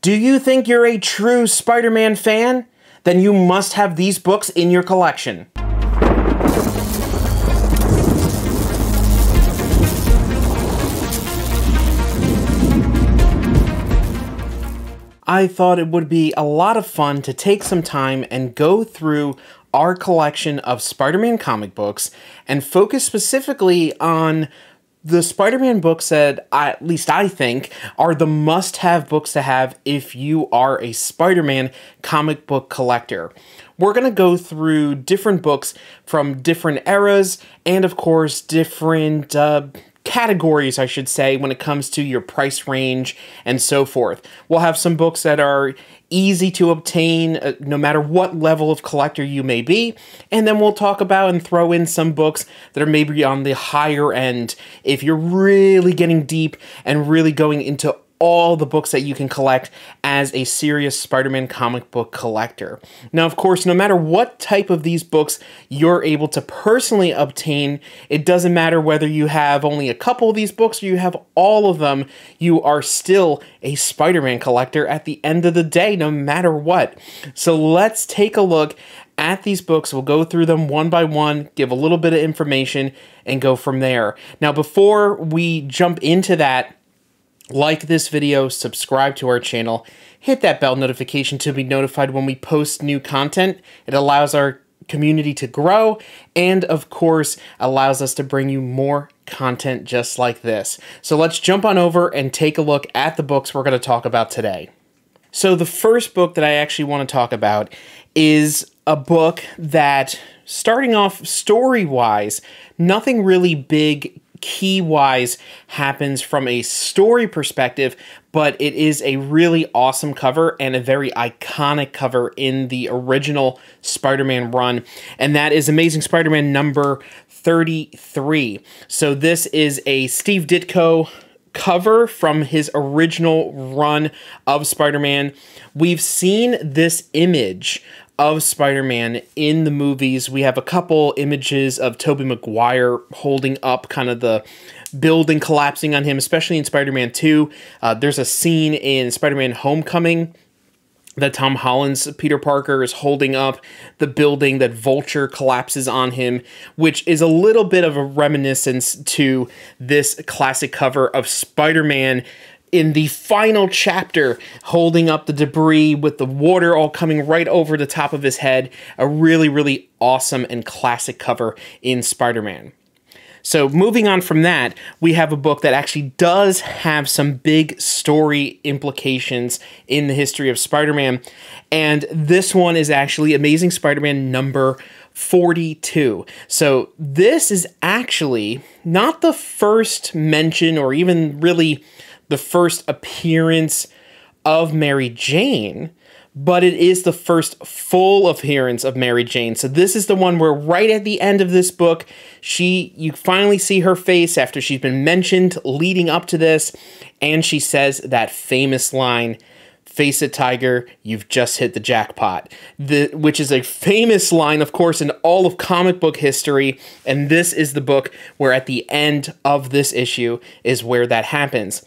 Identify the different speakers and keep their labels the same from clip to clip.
Speaker 1: Do you think you're a true Spider-Man fan? Then you must have these books in your collection. I thought it would be a lot of fun to take some time and go through our collection of Spider-Man comic books and focus specifically on the Spider-Man books that at least I think are the must-have books to have if you are a Spider-Man comic book collector. We're going to go through different books from different eras and, of course, different categories, I should say, when it comes to your price range and so forth. We'll have some books that are easy to obtain no matter what level of collector you may be, and then we'll talk about and throw in some books that are maybe on the higher end if you're really getting deep and really going into all the books that you can collect as a serious Spider-Man comic book collector. Now, of course, no matter what type of these books you're able to personally obtain, it doesn't matter whether you have only a couple of these books or you have all of them, you are still a Spider-Man collector at the end of the day, no matter what. So let's take a look at these books. We'll go through them one by one, give a little bit of information, and go from there. Now, before we jump into that, like this video, subscribe to our channel, hit that bell notification to be notified when we post new content. It allows our community to grow and, of course, allows us to bring you more content just like this. So let's jump on over and take a look at the books we're going to talk about today. So the first book that I actually want to talk about is a book that, starting off story-wise, nothing really big key-wise happens from a story perspective, but it is a really awesome cover and a very iconic cover in the original Spider-Man run, and that is Amazing Spider-Man number 33. So this is a Steve Ditko cover from his original run of Spider-Man. We've seen this image of Spider-Man in the movies. We have a couple images of Tobey Maguire holding up kind of the building collapsing on him, especially in Spider-Man 2. There's a scene in Spider-Man Homecoming that Tom Holland's Peter Parker is holding up the building that Vulture collapses on him, which is a little bit of a reminiscence to this classic cover of Spider-Man in the final chapter, holding up the debris with the water all coming right over the top of his head. A really, really awesome and classic cover in Spider-Man. So moving on from that, we have a book that actually does have some big story implications in the history of Spider-Man. And this one is actually Amazing Spider-Man number 42. So this is actually not the first mention or even really the first appearance of Mary Jane, but it is the first full appearance of Mary Jane. So this is the one where right at the end of this book, you finally see her face after she's been mentioned leading up to this, and she says that famous line, "Face it, Tiger, you've just hit the jackpot," which is a famous line, of course, in all of comic book history, and this is the book where at the end of this issue is where that happens.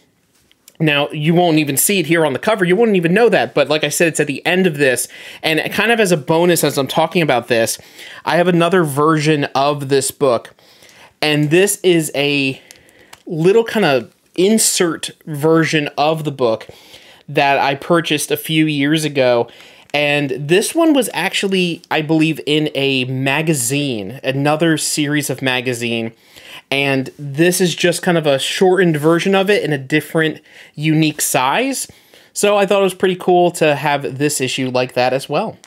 Speaker 1: Now, you won't even see it here on the cover. You wouldn't even know that. But like I said, it's at the end of this. And kind of as a bonus, as I'm talking about this, I have another version of this book. And this is a little kind of insert version of the book that I purchased a few years ago. And this one was actually, I believe, in a magazine, another series of magazine. And this is just kind of a shortened version of it in a different, unique size. So I thought it was pretty cool to have this issue like that as well.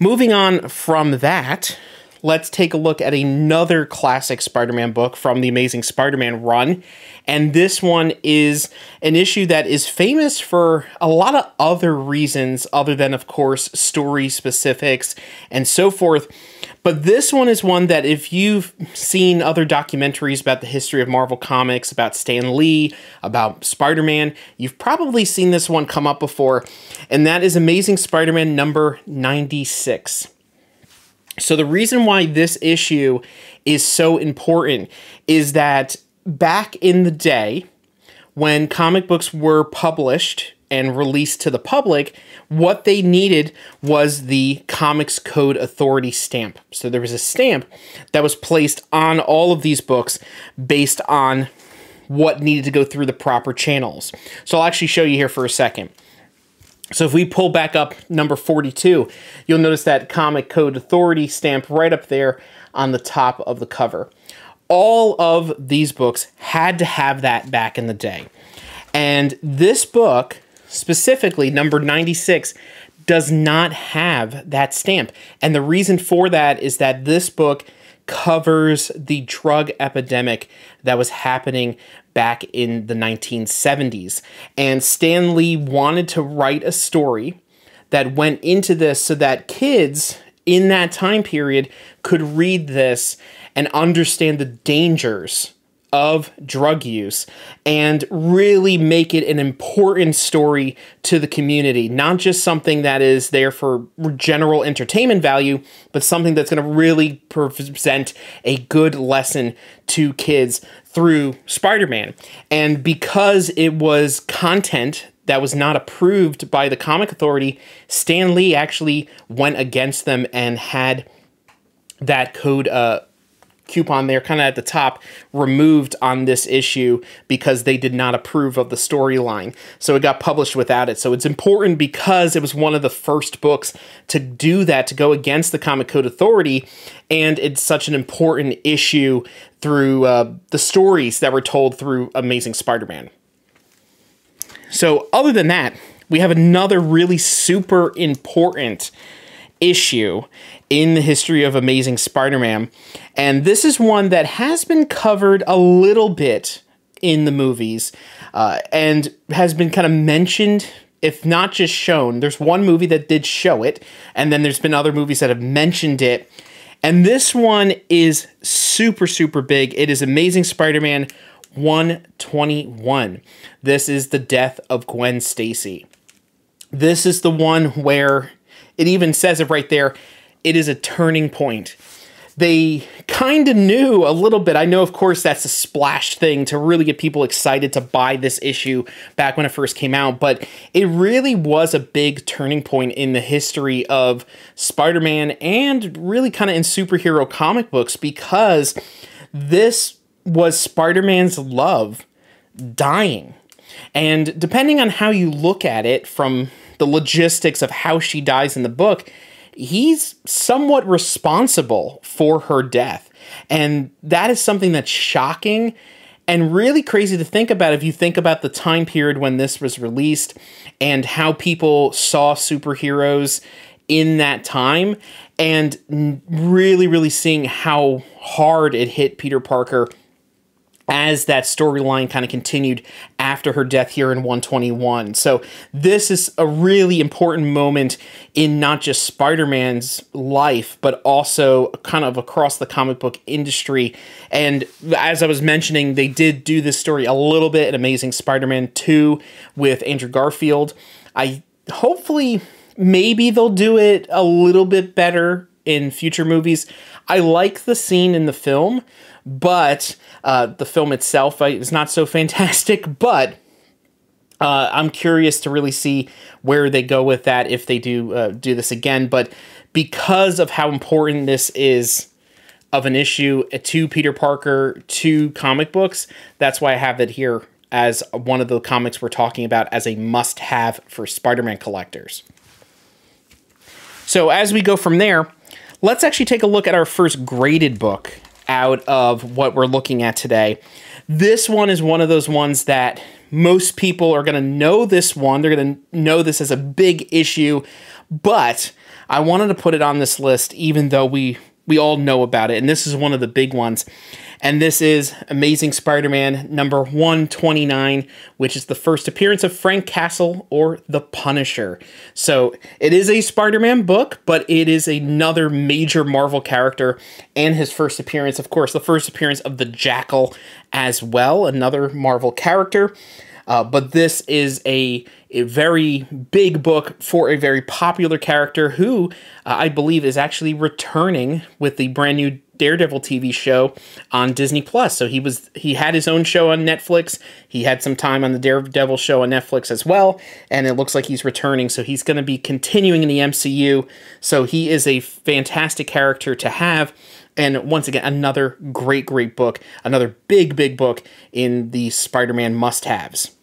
Speaker 1: Moving on from that, let's take a look at another classic Spider-Man book from the Amazing Spider-Man run. And this one is an issue that is famous for a lot of other reasons other than, of course, story specifics and so forth. But this one is one that if you've seen other documentaries about the history of Marvel Comics, about Stan Lee, about Spider-Man, you've probably seen this one come up before, and that is Amazing Spider-Man number 96. So the reason why this issue is so important is that back in the day, when comic books were published and released to the public, what they needed was the Comics Code Authority stamp. So there was a stamp that was placed on all of these books based on what needed to go through the proper channels. So I'll actually show you here for a second. So if we pull back up number 42, you'll notice that Comic Code Authority stamp right up there on the top of the cover. All of these books had to have that back in the day. And this book, specifically number 96, does not have that stamp. And the reason for that is that this book covers the drug epidemic that was happening back in the 1970s. And Stan Lee wanted to write a story that went into this so that kids in that time period could read this and understand the dangers of drug use and really make it an important story to the community. Not just something that is there for general entertainment value, but something that's going to really present a good lesson to kids through Spider-Man. And because it was content that was not approved by the Comic Authority, Stan Lee actually went against them and had that code coupon there kind of at the top removed on this issue because they did not approve of the storyline. So it got published without it. So it's important because it was one of the first books to do that, to go against the Comic Code Authority, and it's such an important issue through the stories that were told through Amazing Spider-Man. So other than that, we have another really super important issue in the history of Amazing Spider-Man, and this is one that has been covered a little bit in the movies and has been kind of mentioned, if not just shown. There's one movie that did show it, and then there's been other movies that have mentioned it, and this one is super, super big. It is Amazing Spider-Man 121. This is the death of Gwen Stacy. This is the one where it even says it right there. It is a turning point. They kind of knew a little bit. I know, of course, that's a splash thing to really get people excited to buy this issue back when it first came out, but it really was a big turning point in the history of Spider-Man and really kind of in superhero comic books, because this was Spider-Man's love dying. And depending on how you look at it, from the logistics of how she dies in the book, he's somewhat responsible for her death. And that is something that's shocking and really crazy to think about if you think about the time period when this was released and how people saw superheroes in that time, and really, really seeing how hard it hit Peter Parker as that storyline kind of continued after her death here in 121. So this is a really important moment in not just Spider-Man's life, but also kind of across the comic book industry. And as I was mentioning, they did do this story a little bit in Amazing Spider-Man 2 with Andrew Garfield. Hopefully, maybe they'll do it a little bit better in future movies. I like the scene in the film, but the film itself is not so fantastic, but I'm curious to really see where they go with that if they do this again. But because of how important this is of an issue to Peter Parker, to comic books, that's why I have it here as one of the comics we're talking about as a must-have for Spider-Man collectors. So as we go from there, let's actually take a look at our first graded book out of what we're looking at today. This one is one of those ones that most people are going to know this one. They're going to know this as a big issue, but I wanted to put it on this list even though we all know about it, and this is one of the big ones. And this is Amazing Spider-Man number 129, which is the first appearance of Frank Castle, or the Punisher. So it is a Spider-Man book, but it is another major Marvel character, and his first appearance, of course, the first appearance of the Jackal as well, another Marvel character. But this is a very big book for a very popular character who I believe is actually returning with the brand new Daredevil TV show on Disney Plus. So he had his own show on Netflix. He had some time on the Daredevil show on Netflix as well, and it looks like he's returning. So he's going to be continuing in the MCU. So he is a fantastic character to have. And once again, another great book, another big book in the Spider-Man must-haves.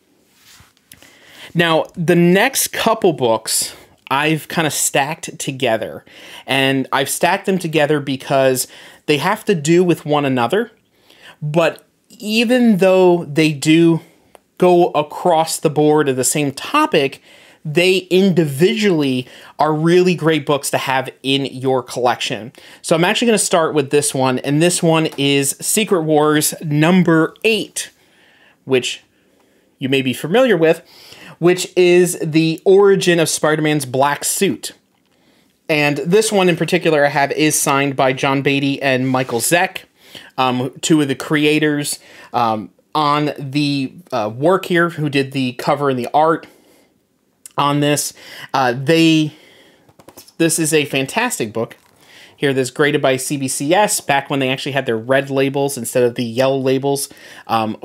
Speaker 1: Now, the next couple books I've kind of stacked together, and I've stacked them together because they have to do with one another, but even though they do go across the board of the same topic, they individually are really great books to have in your collection. So I'm actually going to start with this one, and this one is Secret Wars number 8, which you may be familiar with, which is the origin of Spider-Man's black suit. And this one in particular I have is signed by John Beatty and Michael Zeck, two of the creators on the work here, who did the cover and the art on this. This is a fantastic book. Here, this is graded by CBCS back when they actually had their red labels instead of the yellow labels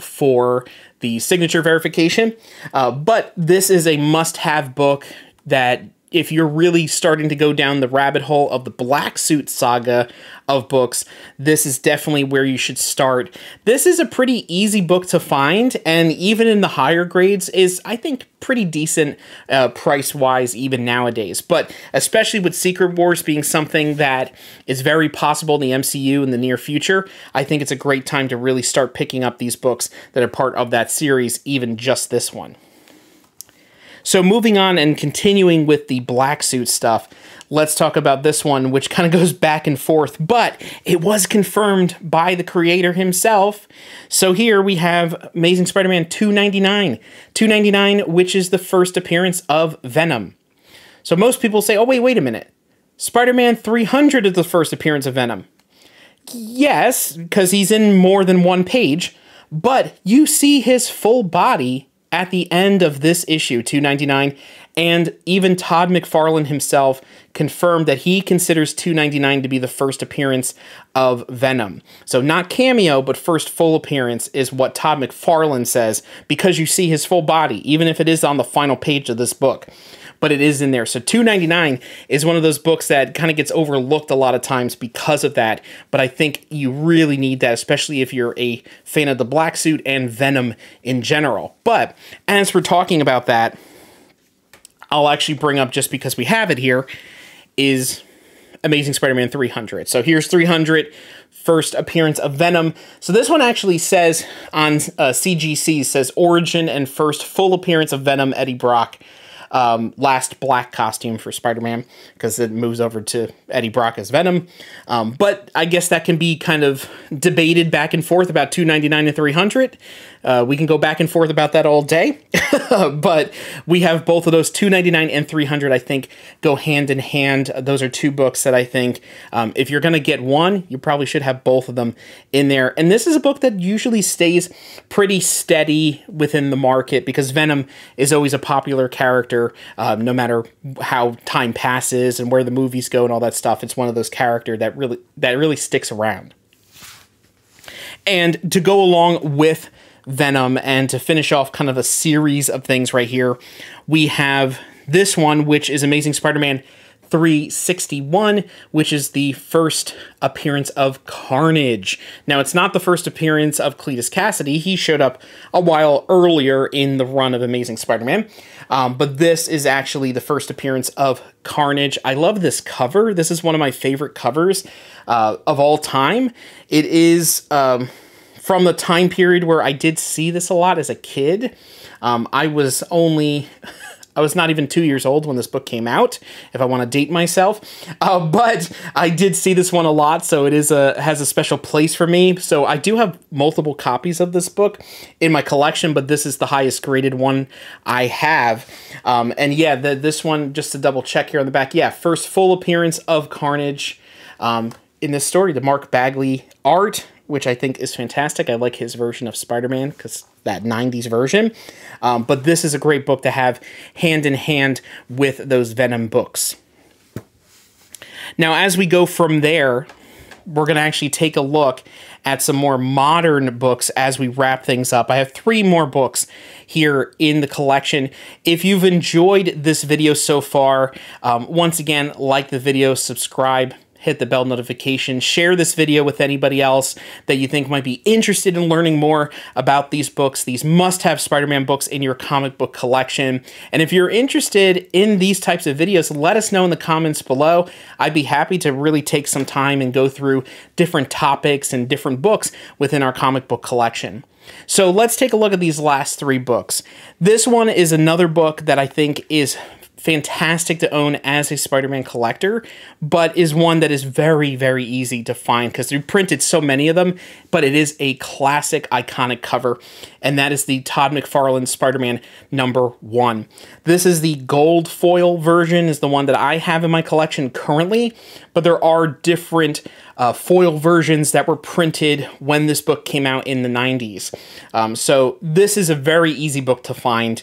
Speaker 1: for the signature verification. But this is a must-have book that if you're really starting to go down the rabbit hole of the Black Suit saga of books, this is definitely where you should start. This is a pretty easy book to find, and even in the higher grades is, I think, pretty decent price-wise even nowadays. But especially with Secret Wars being something that is very possible in the MCU in the near future, I think it's a great time to really start picking up these books that are part of that series, even just this one. So moving on and continuing with the black suit stuff, let's talk about this one, which kind of goes back and forth, but it was confirmed by the creator himself. So here we have Amazing Spider-Man 299. 299, which is the first appearance of Venom. So most people say, oh, wait a minute. Spider-Man 300 is the first appearance of Venom. Yes, because he's in more than one page, but you see his full body at the end of this issue, 299, and even Todd McFarlane himself confirmed that he considers 299 to be the first appearance of Venom. So not cameo, but first full appearance is what Todd McFarlane says, because you see his full body, even if it is on the final page of this book. But it is in there. So 299 is one of those books that kind of gets overlooked a lot of times because of that. But I think you really need that, especially if you're a fan of the Black Suit and Venom in general. But as we're talking about that, I'll actually bring up, just because we have it here, is Amazing Spider-Man 300. So here's 300, first appearance of Venom. So this one actually says on CGC, says origin and first full appearance of Venom, Eddie Brock. Last black costume for Spider-Man, because it moves over to Eddie Brock as Venom. But I guess that can be kind of debated back and forth about 299 and 300. We can go back and forth about that all day. But we have both of those, 299 and 300, I think, go hand in hand. Those are two books that I think, if you're going to get one, you probably should have both of them in there. And this is a book that usually stays pretty steady within the market, because Venom is always a popular character. No matter how time passes and where the movies go and all that stuff, it's one of those characters that really sticks around. And to go along with Venom and to finish off kind of a series of things right here, we have this one, which is Amazing Spider-Man 361, which is the first appearance of Carnage. Now, it's not the first appearance of Cletus Cassidy. He showed up a while earlier in the run of Amazing Spider-Man, but this is actually the first appearance of Carnage. I love this cover. This is one of my favorite covers of all time. It is from the time period where I did see this a lot as a kid. I was not even 2 years old when this book came out, if I want to date myself. But I did see this one a lot, so it has a special place for me. So I do have multiple copies of this book in my collection, but this is the highest graded one I have. And yeah, this one, just to double check here on the back, yeah, first full appearance of Carnage in this story, the Mark Bagley art, which I think is fantastic. I like his version of Spider-Man, because that 90s version. But this is a great book to have hand in hand with those Venom books. Now, as we go from there, we're going to actually take a look at some more modern books as we wrap things up. I have 3 more books here in the collection. If you've enjoyed this video so far, once again, like the video, subscribe, hit the bell notification, share this video with anybody else that you think might be interested in learning more about these books, these must-have Spider-Man books in your comic book collection. And if you're interested in these types of videos, let us know in the comments below. I'd be happy to really take some time and go through different topics and different books within our comic book collection. So let's take a look at these last 3 books. This one is another book that I think is fantastic to own as a Spider-Man collector, but is one that is very, very easy to find because we printed so many of them, but it is a classic, iconic cover, and that is the Todd McFarlane Spider-Man #1. This is the gold foil version, is the one that I have in my collection currently, but there are different foil versions that were printed when this book came out in the 90s. So this is a very easy book to find.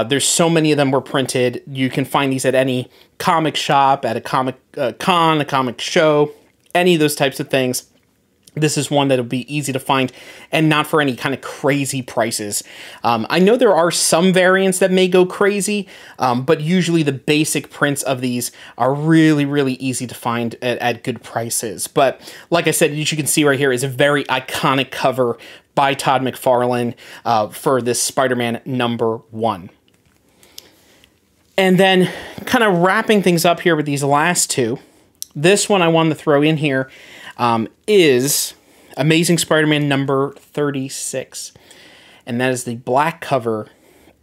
Speaker 1: There's so many of them were printed. You can find these at any comic shop, at a comic con, a comic show, any of those types of things. This is one that'll be easy to find and not for any kind of crazy prices. I know there are some variants that may go crazy, but usually the basic prints of these are really, really easy to find at good prices. But like I said, as you can see right here is a very iconic cover by Todd McFarlane for this Spider-Man #1. And then kind of wrapping things up here with these last 2, this one I wanted to throw in here is Amazing Spider-Man #36. And that is the black cover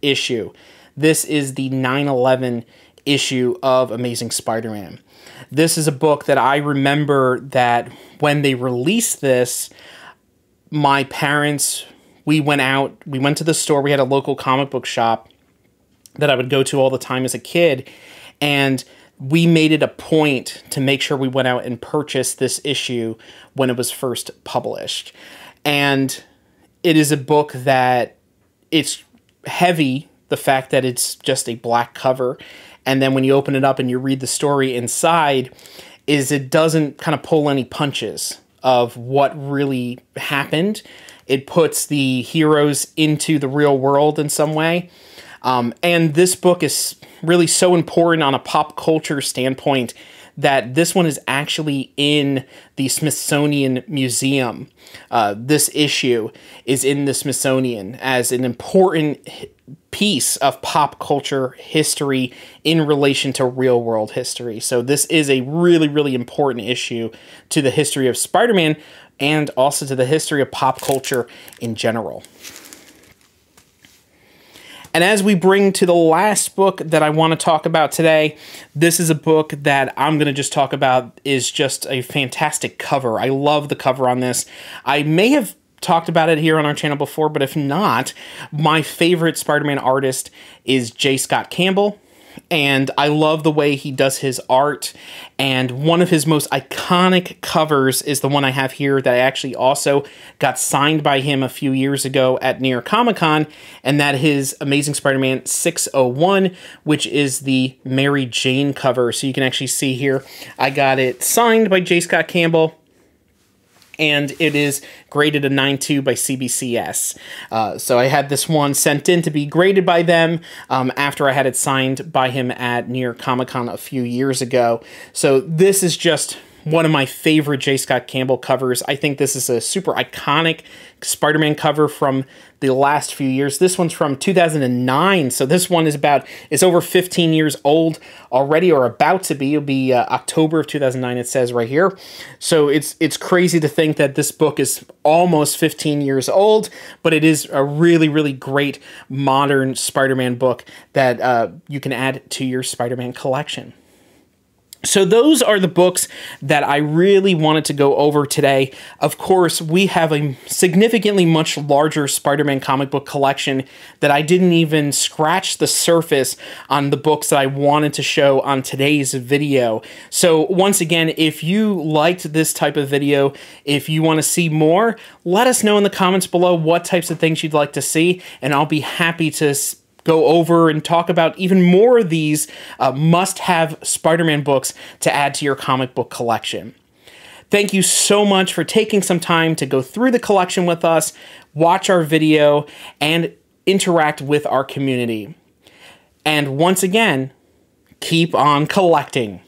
Speaker 1: issue. This is the 9/11 issue of Amazing Spider-Man. This is a book that I remember that when they released this, my parents, we went to the store, we had a local comic book shop that I would go to all the time as a kid, and we made it a point to make sure we went out and purchased this issue when it was first published. And it is a book that it's heavy, the fact that it's just a black cover. And then when you open it up and you read the story inside, is it doesn't kind of pull any punches of what really happened. It puts the heroes into the real world in some way. And this book is really so important on a pop culture standpoint that this one is actually in the Smithsonian Museum. This issue is in the Smithsonian as an important piece of pop culture history in relation to real world history. So this is a really, really important issue to the history of Spider-Man and also to the history of pop culture in general. And as we bring to the last book that I want to talk about today, this is a book that I'm going to just talk about is just a fantastic cover. I love the cover on this. I may have talked about it here on our channel before, but if not, my favorite Spider-Man artist is J. Scott Campbell. And I love the way he does his art. And one of his most iconic covers is the one I have here that I actually also got signed by him a few years ago at New York Comic Con. And that is Amazing Spider-Man 601, which is the Mary Jane cover. So you can actually see here, I got it signed by J. Scott Campbell. And it is graded a 9.2 by CBCS. So I had this one sent in to be graded by them after I had it signed by him at New York Comic Con a few years ago. So this is just one of my favorite J. Scott Campbell covers. I think this is a super iconic Spider-Man cover from the last few years. This one's from 2009, so this one is over 15 years old already, or about to be. It'll be October of 2009, it says right here. So it's crazy to think that this book is almost 15 years old, but it is a really, really great modern Spider-Man book that you can add to your Spider-Man collection. So those are the books that I really wanted to go over today. Of course, we have a significantly much larger Spider-Man comic book collection that I didn't even scratch the surface on the books that I wanted to show on today's video. So once again, if you liked this type of video, if you want to see more, let us know in the comments below what types of things you'd like to see, and I'll be happy to go over and talk about even more of these must-have Spider-Man books to add to your comic book collection. Thank you so much for taking some time to go through the collection with us, watch our video, and interact with our community. And once again, keep on collecting.